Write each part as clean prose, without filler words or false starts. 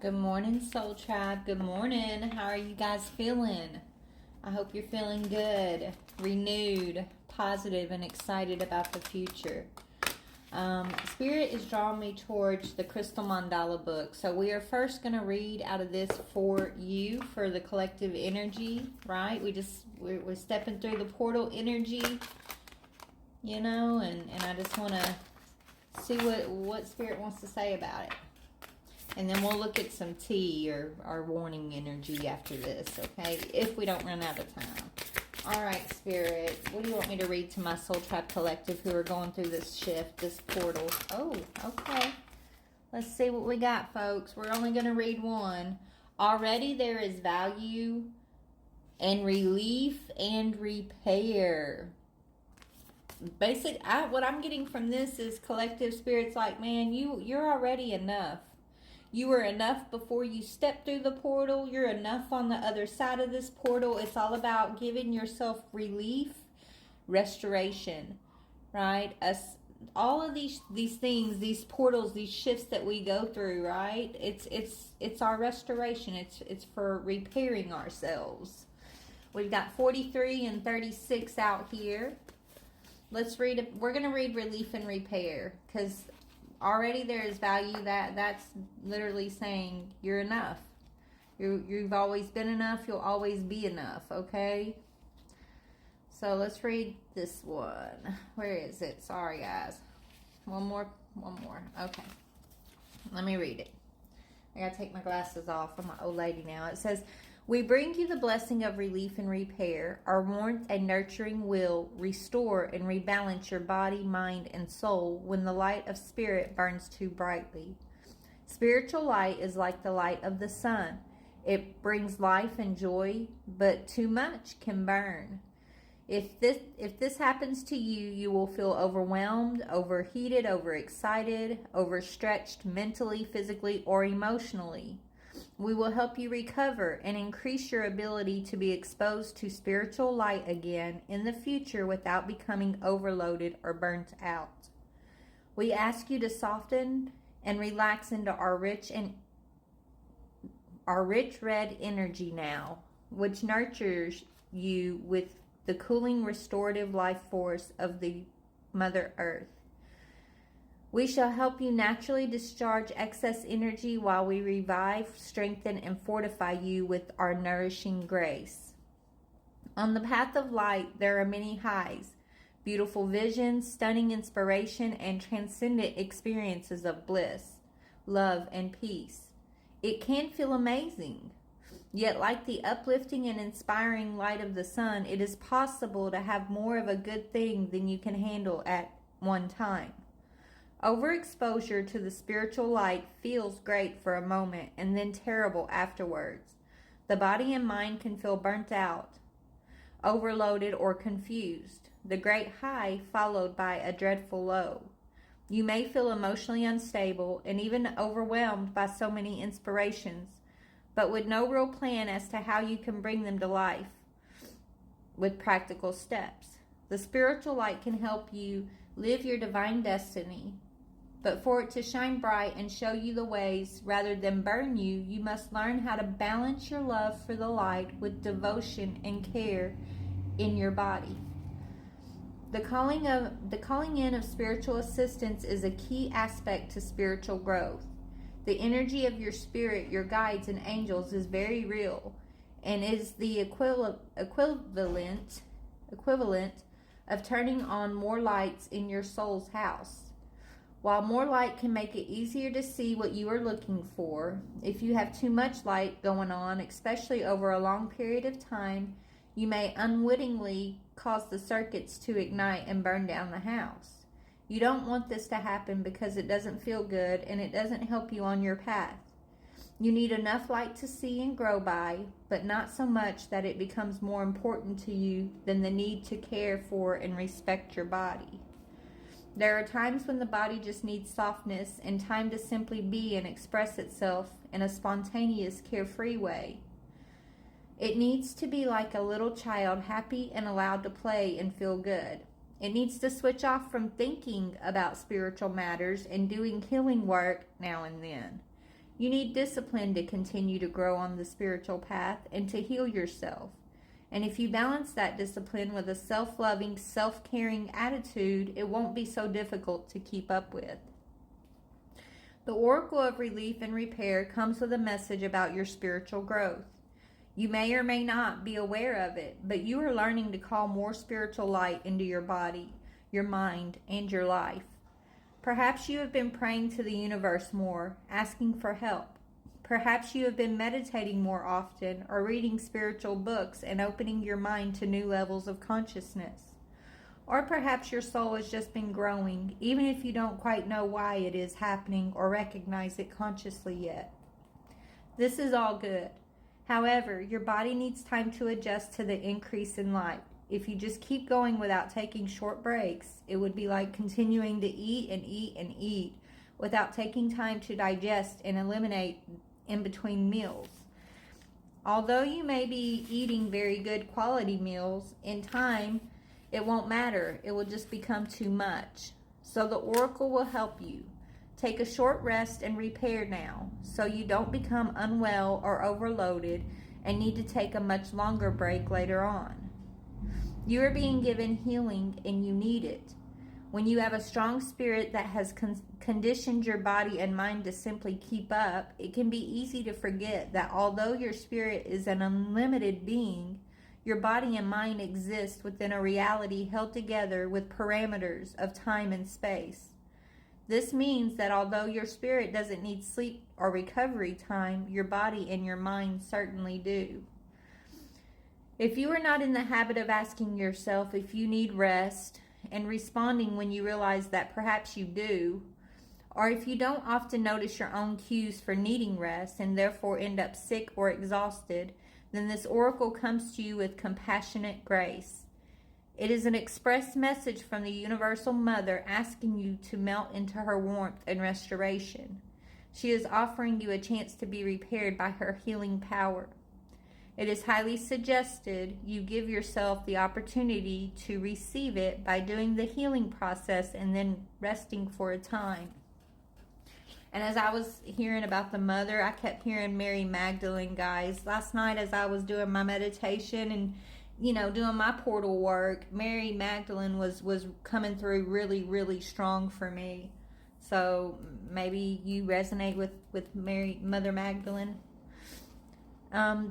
Good morning, Soul Tribe. Good morning. How are you guys feeling? I hope you're feeling good, renewed, positive, and excited about the future. Spirit is drawing me towards the Crystal Mandala book. So we are first going to read out of this for you, for the collective energy, right? We're stepping through the portal energy, and I just want to see what Spirit wants to say about it. And then we'll look at some tea or our warning energy after this, okay? If we don't run out of time. All right, Spirit. What do you want me to read to my Soul Tribe Collective who are going through this shift, this portal? Oh, okay. Let's see what we got, folks. We're only going to read one. Already there is value and relief and repair. What I'm getting from this is collective spirits like, man, you're already enough. You were enough before you stepped through the portal. You're enough on the other side of this portal. It's all about giving yourself relief, restoration, right? All of these things, these portals, these shifts that we go through, right? It's our restoration. It's for repairing ourselves. We've got 43 and 36 out here. Let's read it. We're going to read relief and repair because already there is value. That's literally saying you're enough. You've always been enough. You'll always be enough, okay? So let's read this one. Where is it? Sorry, guys. One more. Okay. Let me read it. I gotta take my glasses off. I'm an old lady now. It says, we bring you the blessing of relief and repair. Our warmth and nurturing will restore and rebalance your body, mind, and soul when the light of spirit burns too brightly. Spiritual light is like the light of the sun. It brings life and joy, but too much can burn. If this happens to you, you will feel overwhelmed, overheated, overexcited, overstretched mentally, physically, or emotionally. We will help you recover and increase your ability to be exposed to spiritual light again in the future without becoming overloaded or burnt out. We ask you to soften and relax into our rich red energy now, which nurtures you with the cooling restorative life force of the Mother Earth. We shall help you naturally discharge excess energy while we revive, strengthen, and fortify you with our nourishing grace. On the path of light, there are many highs, beautiful visions, stunning inspiration, and transcendent experiences of bliss, love, and peace. It can feel amazing. Yet, like the uplifting and inspiring light of the sun, it is possible to have more of a good thing than you can handle at one time. Overexposure to the spiritual light feels great for a moment and then terrible afterwards. The body and mind can feel burnt out, overloaded, or confused. The great high followed by a dreadful low. You may feel emotionally unstable and even overwhelmed by so many inspirations, but with no real plan as to how you can bring them to life with practical steps. The spiritual light can help you live your divine destiny, but for it to shine bright and show you the ways rather than burn you, you must learn how to balance your love for the light with devotion and care in your body. The calling in of spiritual assistance is a key aspect to spiritual growth. The energy of your spirit, your guides, and angels is very real and is the equivalent of turning on more lights in your soul's house. While more light can make it easier to see what you are looking for, if you have too much light going on, especially over a long period of time, you may unwittingly cause the circuits to ignite and burn down the house. You don't want this to happen because it doesn't feel good and it doesn't help you on your path. You need enough light to see and grow by, but not so much that it becomes more important to you than the need to care for and respect your body. There are times when the body just needs softness and time to simply be and express itself in a spontaneous, carefree way. It needs to be like a little child, happy and allowed to play and feel good. It needs to switch off from thinking about spiritual matters and doing healing work now and then. You need discipline to continue to grow on the spiritual path and to heal yourself. And if you balance that discipline with a self-loving, self-caring attitude, it won't be so difficult to keep up with. The Oracle of Relief and Repair comes with a message about your spiritual growth. You may or may not be aware of it, but you are learning to call more spiritual light into your body, your mind, and your life. Perhaps you have been praying to the universe more, asking for help. Perhaps you have been meditating more often or reading spiritual books and opening your mind to new levels of consciousness. Or perhaps your soul has just been growing, even if you don't quite know why it is happening or recognize it consciously yet. This is all good. However, your body needs time to adjust to the increase in light. If you just keep going without taking short breaks, it would be like continuing to eat and eat and eat without taking time to digest and eliminate in between meals. Although you may be eating very good quality meals, in time, it won't matter. It will just become too much. So the Oracle will help you. Take a short rest and repair now, so you don't become unwell or overloaded and need to take a much longer break later on. You are being given healing and you need it. When you have a strong spirit that has conditioned your body and mind to simply keep up, it can be easy to forget that although your spirit is an unlimited being, your body and mind exist within a reality held together with parameters of time and space. This means that although your spirit doesn't need sleep or recovery time, your body and your mind certainly do. If you are not in the habit of asking yourself if you need rest and responding when you realize that perhaps you do, or if you don't often notice your own cues for needing rest and therefore end up sick or exhausted, then this oracle comes to you with compassionate grace. It is an express message from the Universal Mother asking you to melt into her warmth and restoration. She is offering you a chance to be repaired by her healing power. It is highly suggested you give yourself the opportunity to receive it by doing the healing process and then resting for a time. And as I was hearing about the mother, I kept hearing Mary Magdalene, guys. Last night as I was doing my meditation and, doing my portal work, Mary Magdalene was coming through really, really strong for me. So maybe you resonate with Mother Magdalene.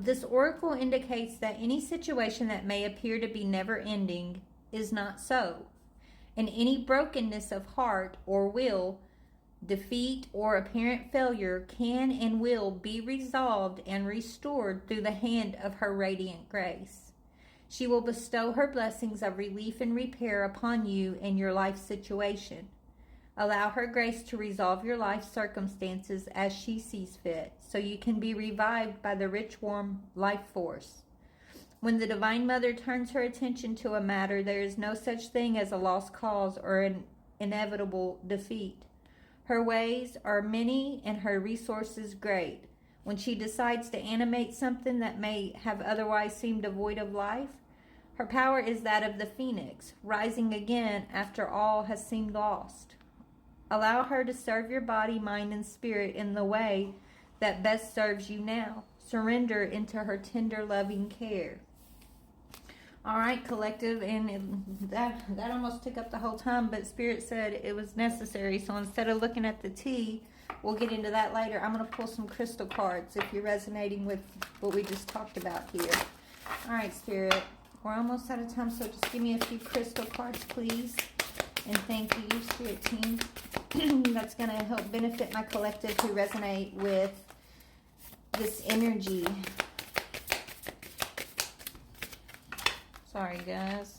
This oracle indicates that any situation that may appear to be never ending is not so. And any brokenness of heart or will, defeat, or apparent failure can and will be resolved and restored through the hand of her radiant grace. She will bestow her blessings of relief and repair upon you and your life situation. Allow her grace to resolve your life circumstances as she sees fit, so you can be revived by the rich, warm life force. When the Divine Mother turns her attention to a matter, there is no such thing as a lost cause or an inevitable defeat. Her ways are many and her resources great. When she decides to animate something that may have otherwise seemed devoid of life, her power is that of the phoenix, rising again after all has seemed lost. Allow her to serve your body, mind, and spirit in the way that best serves you now. Surrender into her tender, loving care. All right, collective, and that almost took up the whole time, but Spirit said it was necessary. So instead of looking at the tea, we'll get into that later. I'm going to pull some crystal cards if you're resonating with what we just talked about here. All right, Spirit, we're almost out of time, so just give me a few crystal cards, please. And thank you, Spirit team. That's going to help benefit my collective who resonate with this energy. Sorry, guys.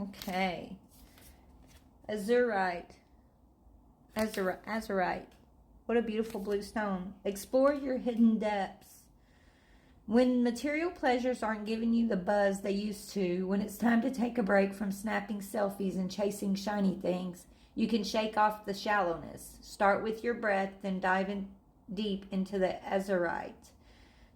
Okay. Azurite. What a beautiful blue stone. Explore your hidden depths. When material pleasures aren't giving you the buzz they used to, when it's time to take a break from snapping selfies and chasing shiny things, you can shake off the shallowness. Start with your breath, then dive in deep into the azurite.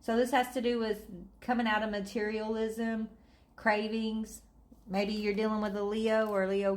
So this has to do with coming out of materialism, cravings. Maybe you're dealing with a Leo, or Leo